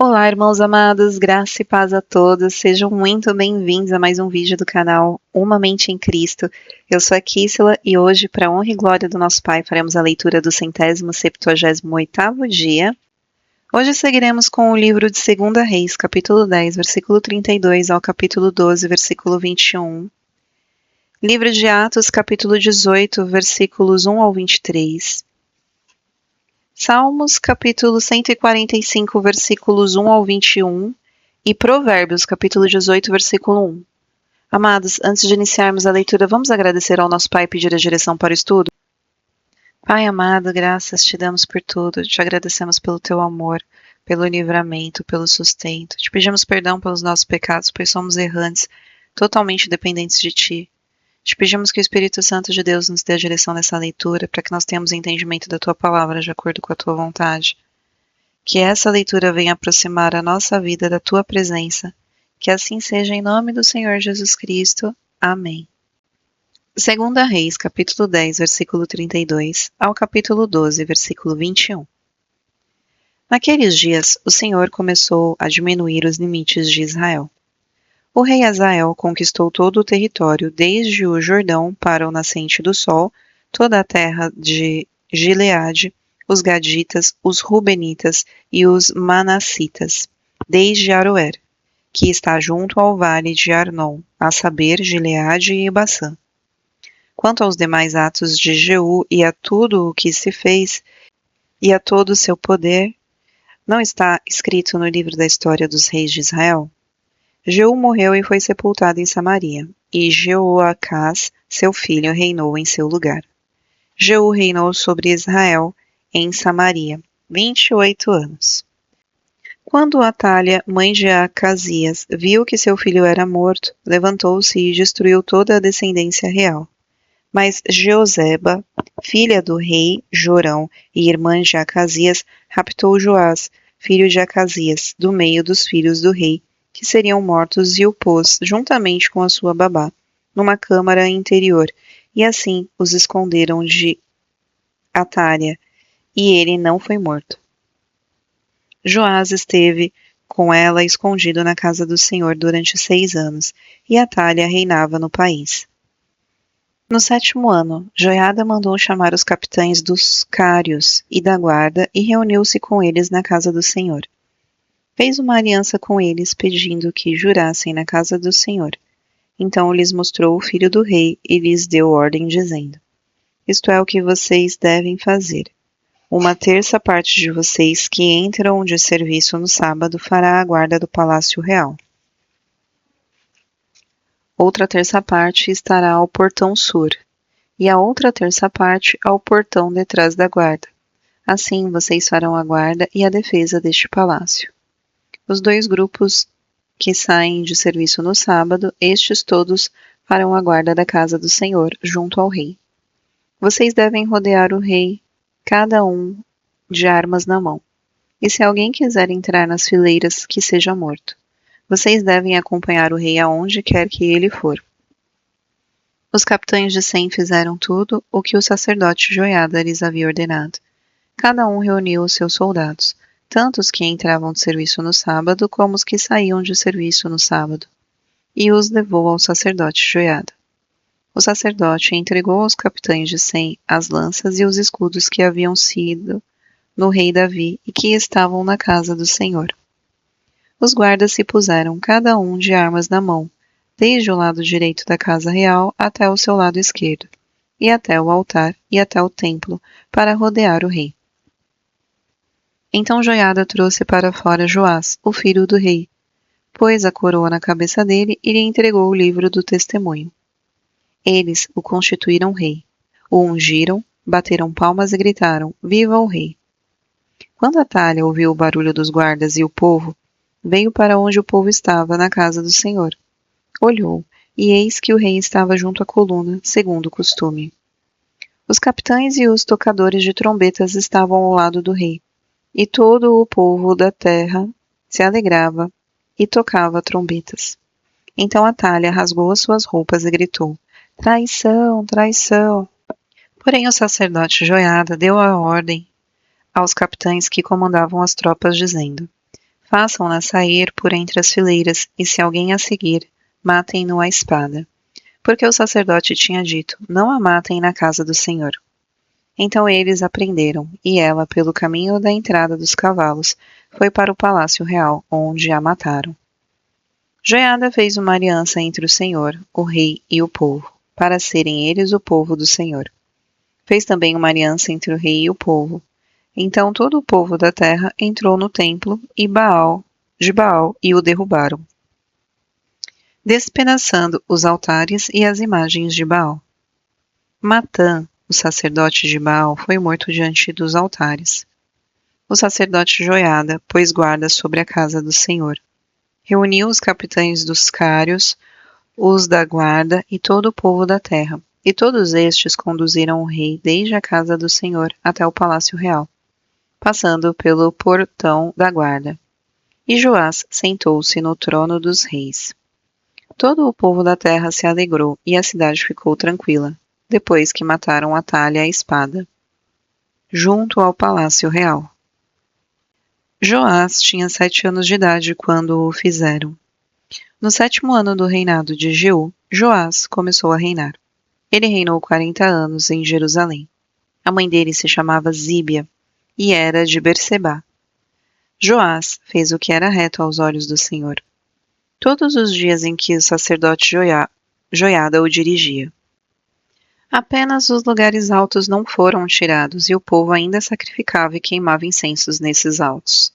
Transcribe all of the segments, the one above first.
Olá, irmãos amados, graça e paz a todos. Sejam muito bem-vindos a mais um vídeo do canal Uma Mente em Cristo. Eu sou a Kissela e hoje, para a honra e glória do nosso Pai, faremos a leitura do 178º dia. Hoje seguiremos com o livro de 2 Reis, capítulo 10, versículo 32 ao capítulo 12, versículo 21. Livro de Atos, capítulo 18, versículos 1 ao 23. Salmos, capítulo 145, versículos 1 ao 21 e Provérbios, capítulo 18, versículo 1. Amados, antes de iniciarmos a leitura, vamos agradecer ao nosso Pai e pedir a direção para o estudo? Pai amado, graças te damos por tudo, te agradecemos pelo teu amor, pelo livramento, pelo sustento. Te pedimos perdão pelos nossos pecados, pois somos errantes, totalmente dependentes de ti. Te pedimos que o Espírito Santo de Deus nos dê a direção nessa leitura, para que nós tenhamos entendimento da Tua Palavra de acordo com a Tua vontade. Que essa leitura venha aproximar a nossa vida da Tua presença. Que assim seja em nome do Senhor Jesus Cristo. Amém. 2 Reis, capítulo 10, versículo 32, ao capítulo 12, versículo 21. Naqueles dias, o Senhor começou a diminuir os limites de Israel. O rei Hazael conquistou todo o território, desde o Jordão para o nascente do sol, toda a terra de Gileade, os Gaditas, os Rubenitas e os Manassitas, desde Aroer, que está junto ao vale de Arnon, a saber, Gileade e Baçã. Quanto aos demais atos de Jeú e a tudo o que se fez, e a todo o seu poder, não está escrito no livro da história dos reis de Israel? Jeú morreu e foi sepultado em Samaria, e Jeoacás, seu filho, reinou em seu lugar. Jeú reinou sobre Israel em Samaria 28 anos. Quando Atália, mãe de Acasias, viu que seu filho era morto, levantou-se e destruiu toda a descendência real. Mas Jeoseba, filha do rei Jorão e irmã de Acasias, raptou Joás, filho de Acasias, do meio dos filhos do rei, que seriam mortos, e o pôs, juntamente com a sua babá, numa câmara interior, e assim os esconderam de Atália, e ele não foi morto. Joás esteve com ela escondido na casa do Senhor durante 6 anos, e Atália reinava no país. No 7º ano, Joiada mandou chamar os capitães dos cários e da guarda e reuniu-se com eles na casa do Senhor. Fez uma aliança com eles, pedindo que jurassem na casa do Senhor. Então lhes mostrou o filho do rei e lhes deu ordem, dizendo: Isto é o que vocês devem fazer. 1/3 parte de vocês que entram de serviço no sábado fará a guarda do palácio real. Outra 1/3 parte estará ao portão sul, e a outra 1/3 parte ao portão detrás da guarda. Assim vocês farão a guarda e a defesa deste palácio. Os 2 grupos que saem de serviço no sábado, estes todos farão a guarda da casa do Senhor, junto ao rei. Vocês devem rodear o rei, cada um de armas na mão. E se alguém quiser entrar nas fileiras, que seja morto. Vocês devem acompanhar o rei aonde quer que ele for. Os capitães de 100 fizeram tudo o que o sacerdote Joiada lhes havia ordenado. Cada um reuniu os seus soldados, tanto os que entravam de serviço no sábado como os que saíam de serviço no sábado, e os levou ao sacerdote Joiada. O sacerdote entregou aos capitães de 100 as lanças e os escudos que haviam sido no rei Davi e que estavam na casa do Senhor. Os guardas se puseram cada um de armas na mão, desde o lado direito da casa real até o seu lado esquerdo, e até o altar e até o templo, para rodear o rei. Então Joiada trouxe para fora Joás, o filho do rei, pôs a coroa na cabeça dele e lhe entregou o livro do testemunho. Eles o constituíram rei, o ungiram, bateram palmas e gritaram: Viva o rei! Quando Atália ouviu o barulho dos guardas e o povo, veio para onde o povo estava, na casa do Senhor. Olhou, e eis que o rei estava junto à coluna, segundo o costume. Os capitães e os tocadores de trombetas estavam ao lado do rei, e todo o povo da terra se alegrava e tocava trombetas. Então Atália rasgou as suas roupas e gritou: Traição, traição! Porém o sacerdote Joiada deu a ordem aos capitães que comandavam as tropas, dizendo: Façam-na sair por entre as fileiras, e se alguém a seguir, matem-no à espada. Porque o sacerdote tinha dito, não a matem na casa do Senhor. Então eles a prenderam, e ela, pelo caminho da entrada dos cavalos, foi para o palácio real, onde a mataram. Joiada fez uma aliança entre o Senhor, o rei e o povo, para serem eles o povo do Senhor. Fez também uma aliança entre o rei e o povo. Então todo o povo da terra entrou no templo de Baal e o derrubaram, despedaçando os altares e as imagens de Baal. Matã, o sacerdote de Baal, foi morto diante dos altares. O sacerdote Joiada pôs guarda sobre a casa do Senhor. Reuniu os capitães dos cários, os da guarda e todo o povo da terra, e todos estes conduziram o rei desde a casa do Senhor até o palácio real, passando pelo portão da guarda. E Joás sentou-se no trono dos reis. Todo o povo da terra se alegrou e a cidade ficou tranquila, depois que mataram Atalha à espada, junto ao palácio real. Joás tinha 7 anos de idade quando o fizeram. No 7º ano do reinado de Jeú, Joás começou a reinar. Ele reinou 40 anos em Jerusalém. A mãe dele se chamava Zíbia e era de Berseba. Joás fez o que era reto aos olhos do Senhor, todos os dias em que o sacerdote Joiada o dirigia. Apenas os lugares altos não foram tirados e o povo ainda sacrificava e queimava incensos nesses altos.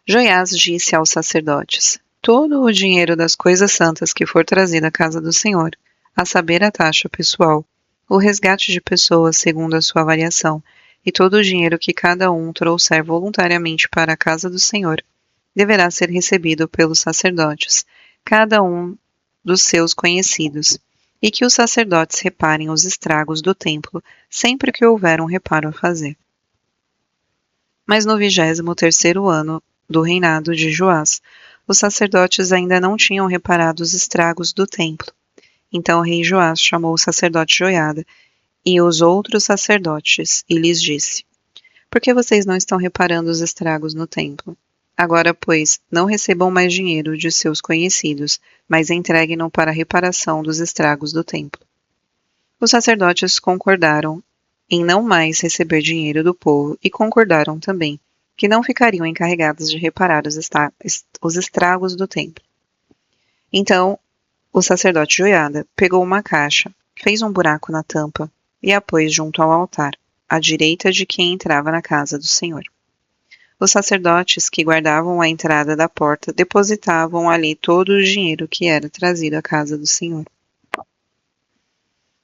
Joiás disse aos sacerdotes: todo o dinheiro das coisas santas que for trazido à casa do Senhor, a saber a taxa pessoal, o resgate de pessoas segundo a sua avaliação, e todo o dinheiro que cada um trouxer voluntariamente para a casa do Senhor, deverá ser recebido pelos sacerdotes, cada um dos seus conhecidos, e que os sacerdotes reparem os estragos do templo sempre que houver um reparo a fazer. Mas no 23º ano do reinado de Joás, os sacerdotes ainda não tinham reparado os estragos do templo. Então o rei Joás chamou o sacerdote Joiada e os outros sacerdotes e lhes disse: por que vocês não estão reparando os estragos no templo? Agora, pois, não recebam mais dinheiro de seus conhecidos, mas entreguem-no para a reparação dos estragos do templo. Os sacerdotes concordaram em não mais receber dinheiro do povo e concordaram também que não ficariam encarregados de reparar os estragos do templo. Então, o sacerdote Joiada pegou uma caixa, fez um buraco na tampa e a pôs junto ao altar, à direita de quem entrava na casa do Senhor. Os sacerdotes que guardavam a entrada da porta depositavam ali todo o dinheiro que era trazido à casa do Senhor.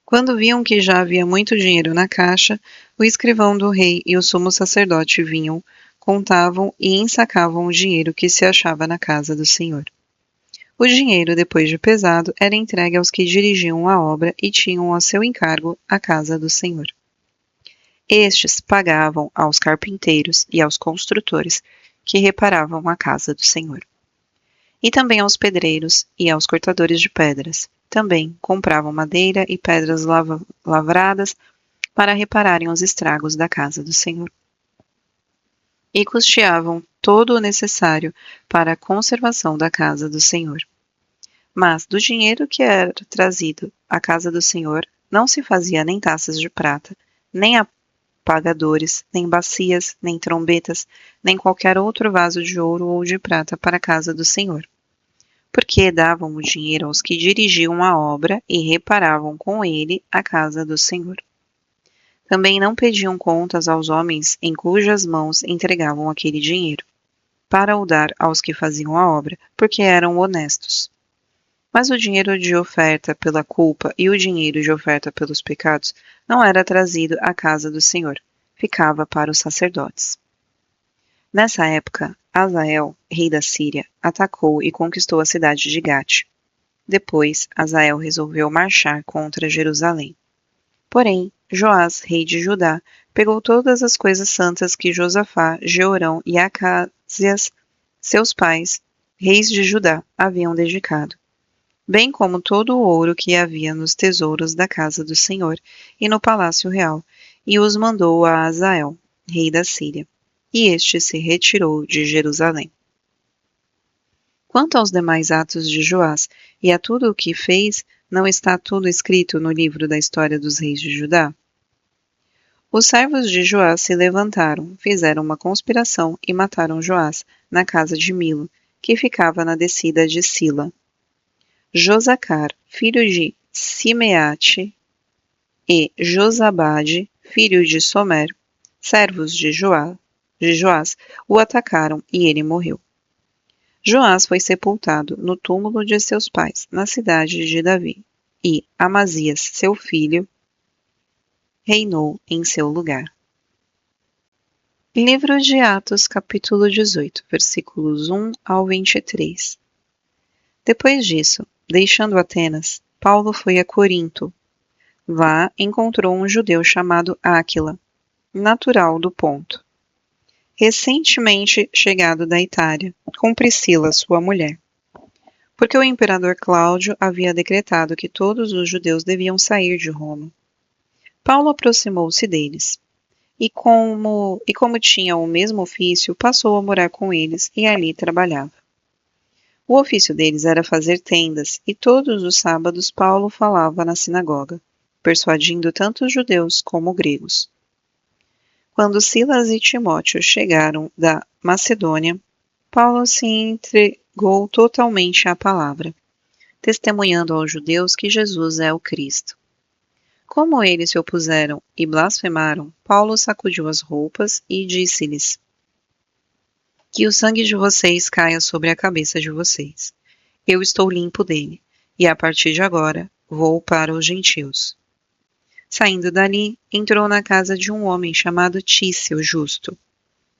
Quando viam que já havia muito dinheiro na caixa, o escrivão do rei e o sumo sacerdote vinham, contavam e ensacavam o dinheiro que se achava na casa do Senhor. O dinheiro, depois de pesado, era entregue aos que dirigiam a obra e tinham a seu encargo a casa do Senhor. Estes pagavam aos carpinteiros e aos construtores que reparavam a casa do Senhor. E também aos pedreiros e aos cortadores de pedras. Também compravam madeira e pedras lavradas para repararem os estragos da casa do Senhor. E custeavam todo o necessário para a conservação da casa do Senhor. Mas do dinheiro que era trazido à casa do Senhor não se fazia nem taças de prata, nem apagadores, nem bacias, nem trombetas, nem qualquer outro vaso de ouro ou de prata para a casa do Senhor. Porque davam o dinheiro aos que dirigiam a obra e reparavam com ele a casa do Senhor. Também não pediam contas aos homens em cujas mãos entregavam aquele dinheiro, para o dar aos que faziam a obra, porque eram honestos. Mas o dinheiro de oferta pela culpa e o dinheiro de oferta pelos pecados não era trazido à casa do Senhor, ficava para os sacerdotes. Nessa época, Hazael, rei da Síria, atacou e conquistou a cidade de Gate. Depois, Hazael resolveu marchar contra Jerusalém. Porém, Joás, rei de Judá, pegou todas as coisas santas que Josafá, Jeorão e Acázias, seus pais, reis de Judá, haviam dedicado, bem como todo o ouro que havia nos tesouros da casa do Senhor e no palácio real, e os mandou a Hazael, rei da Síria, e este se retirou de Jerusalém. Quanto aos demais atos de Joás e a tudo o que fez, não está tudo escrito no livro da história dos reis de Judá? Os servos de Joás se levantaram, fizeram uma conspiração e mataram Joás na casa de Milo, que ficava na descida de Sila. Josacar, filho de Simeate, e Josabade, filho de Somer, servos de Joás, o atacaram e ele morreu. Joás foi sepultado no túmulo de seus pais, na cidade de Davi, e Amazias, seu filho, reinou em seu lugar. Livro de Atos, capítulo 18, versículos 1 ao 23. Depois disso, deixando Atenas, Paulo foi a Corinto. Lá encontrou um judeu chamado Áquila, natural do Ponto, recentemente chegado da Itália, com Priscila, sua mulher. Porque o imperador Cláudio havia decretado que todos os judeus deviam sair de Roma. Paulo aproximou-se deles, e como tinha o mesmo ofício, passou a morar com eles e ali trabalhava. O ofício deles era fazer tendas, e todos os sábados Paulo falava na sinagoga, persuadindo tanto os judeus como gregos. Quando Silas e Timóteo chegaram da Macedônia, Paulo se entregou totalmente à palavra, testemunhando aos judeus que Jesus é o Cristo. Como eles se opuseram e blasfemaram, Paulo sacudiu as roupas e disse-lhes: Que o sangue de vocês caia sobre a cabeça de vocês. Eu estou limpo dele, e a partir de agora vou para os gentios. Saindo dali, entrou na casa de um homem chamado Tício Justo,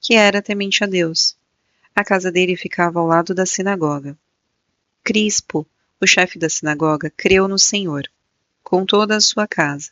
que era temente a Deus. A casa dele ficava ao lado da sinagoga. Crispo, o chefe da sinagoga, creu no Senhor, com toda a sua casa.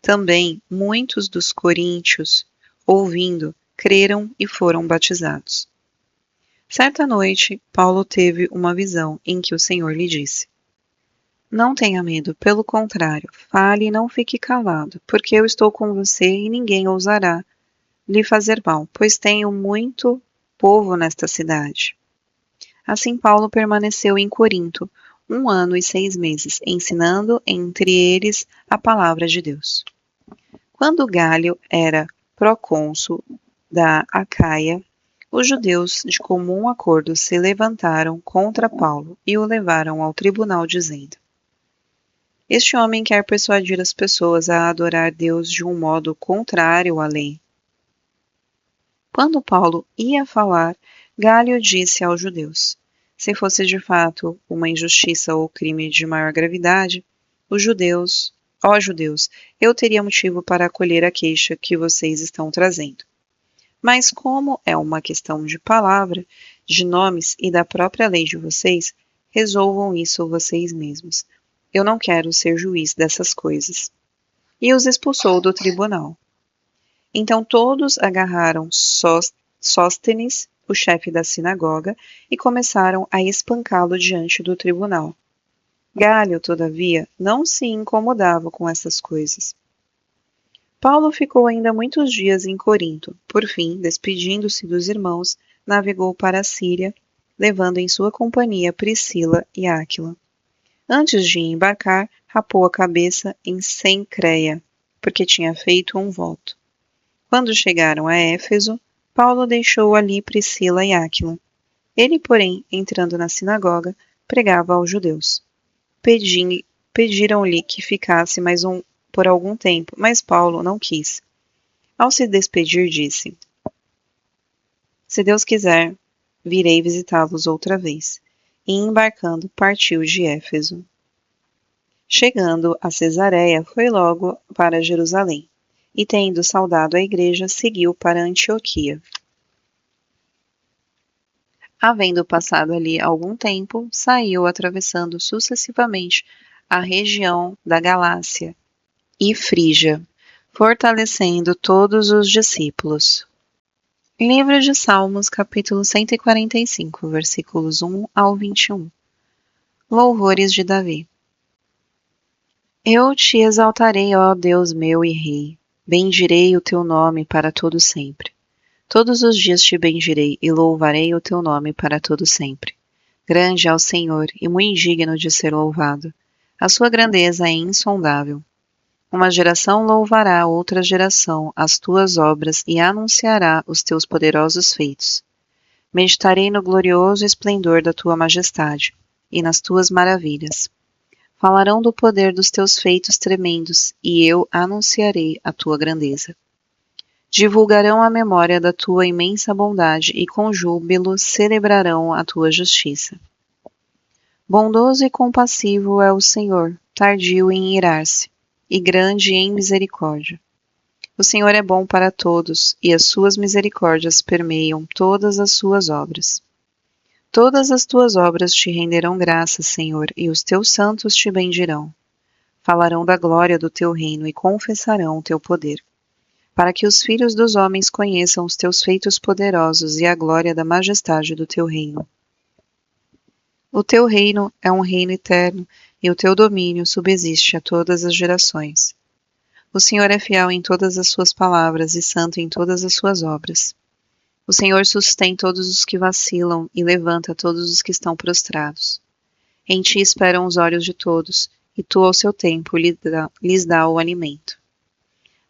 Também muitos dos coríntios, ouvindo, creram e foram batizados. Certa noite, Paulo teve uma visão em que o Senhor lhe disse: Não tenha medo, pelo contrário, fale e não fique calado, porque eu estou com você e ninguém ousará lhe fazer mal, pois tenho muito povo nesta cidade. Assim Paulo permaneceu em Corinto 1 ano e 6 meses, ensinando entre eles a palavra de Deus. Quando Gálio era procônsul da Acaia, os judeus de comum acordo se levantaram contra Paulo e o levaram ao tribunal, dizendo: Este homem quer persuadir as pessoas a adorar Deus de um modo contrário à lei. Quando Paulo ia falar, Gálio disse aos judeus: Se fosse de fato uma injustiça ou crime de maior gravidade, ó judeus, eu teria motivo para acolher a queixa que vocês estão trazendo. Mas como é uma questão de palavra, de nomes e da própria lei de vocês, resolvam isso vocês mesmos. Eu não quero ser juiz dessas coisas. E os expulsou do tribunal. Então todos agarraram Sóstenes, o chefe da sinagoga, e começaram a espancá-lo diante do tribunal. Gálio, todavia, não se incomodava com essas coisas. Paulo ficou ainda muitos dias em Corinto. Por fim, despedindo-se dos irmãos, navegou para a Síria, levando em sua companhia Priscila e Áquila. Antes de embarcar, rapou a cabeça em Cencreia, porque tinha feito um voto. Quando chegaram a Éfeso, Paulo deixou ali Priscila e Áquila. Ele, porém, entrando na sinagoga, pregava aos judeus. Pediram-lhe que ficasse por algum tempo, mas Paulo não quis. Ao se despedir, disse: Se Deus quiser, virei visitá-los outra vez. E embarcando, partiu de Éfeso. Chegando a Cesareia, foi logo para Jerusalém, e tendo saudado a igreja, seguiu para Antioquia. Havendo passado ali algum tempo, saiu atravessando sucessivamente a região da Galácia e Frígia, fortalecendo todos os discípulos. Livro de Salmos, capítulo 145, versículos 1 ao 21. Louvores de Davi. Eu te exaltarei, ó Deus meu e Rei. Bendirei o teu nome para todo sempre. Todos os dias te bendirei e louvarei o teu nome para todo sempre. Grande é o Senhor e muito digno de ser louvado. A sua grandeza é insondável. Uma geração louvará outra geração as tuas obras e anunciará os teus poderosos feitos. Meditarei no glorioso esplendor da tua majestade e nas tuas maravilhas. Falarão do poder dos teus feitos tremendos, e eu anunciarei a tua grandeza. Divulgarão a memória da tua imensa bondade e com júbilo celebrarão a tua justiça. Bondoso e compassivo é o Senhor, tardio em irar-se, e grande em misericórdia. O Senhor é bom para todos, e as suas misericórdias permeiam todas as suas obras. Todas as tuas obras te renderão graças, Senhor, e os teus santos te bendirão. Falarão da glória do teu reino e confessarão o teu poder, para que os filhos dos homens conheçam os teus feitos poderosos e a glória da majestade do teu reino. O teu reino é um reino eterno, e o teu domínio subsiste a todas as gerações. O Senhor é fiel em todas as suas palavras e santo em todas as suas obras. O Senhor sustém todos os que vacilam e levanta todos os que estão prostrados. Em ti esperam os olhos de todos, e tu ao seu tempo lhes dá o alimento.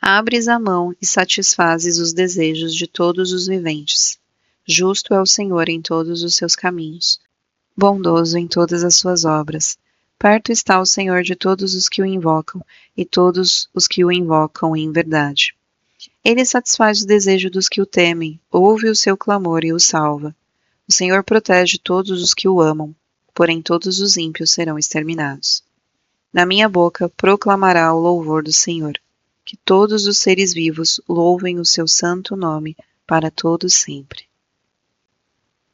Abres a mão e satisfazes os desejos de todos os viventes. Justo é o Senhor em todos os seus caminhos, bondoso em todas as suas obras. Perto está o Senhor de todos os que o invocam, e todos os que o invocam em verdade. Ele satisfaz o desejo dos que o temem, ouve o seu clamor e o salva. O Senhor protege todos os que o amam, porém todos os ímpios serão exterminados. Na minha boca proclamará o louvor do Senhor. Que todos os seres vivos louvem o seu santo nome para todos sempre.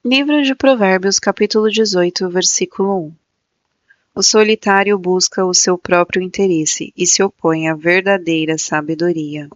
Livro de Provérbios, capítulo 18, versículo 1. O solitário busca o seu próprio interesse e se opõe à verdadeira sabedoria.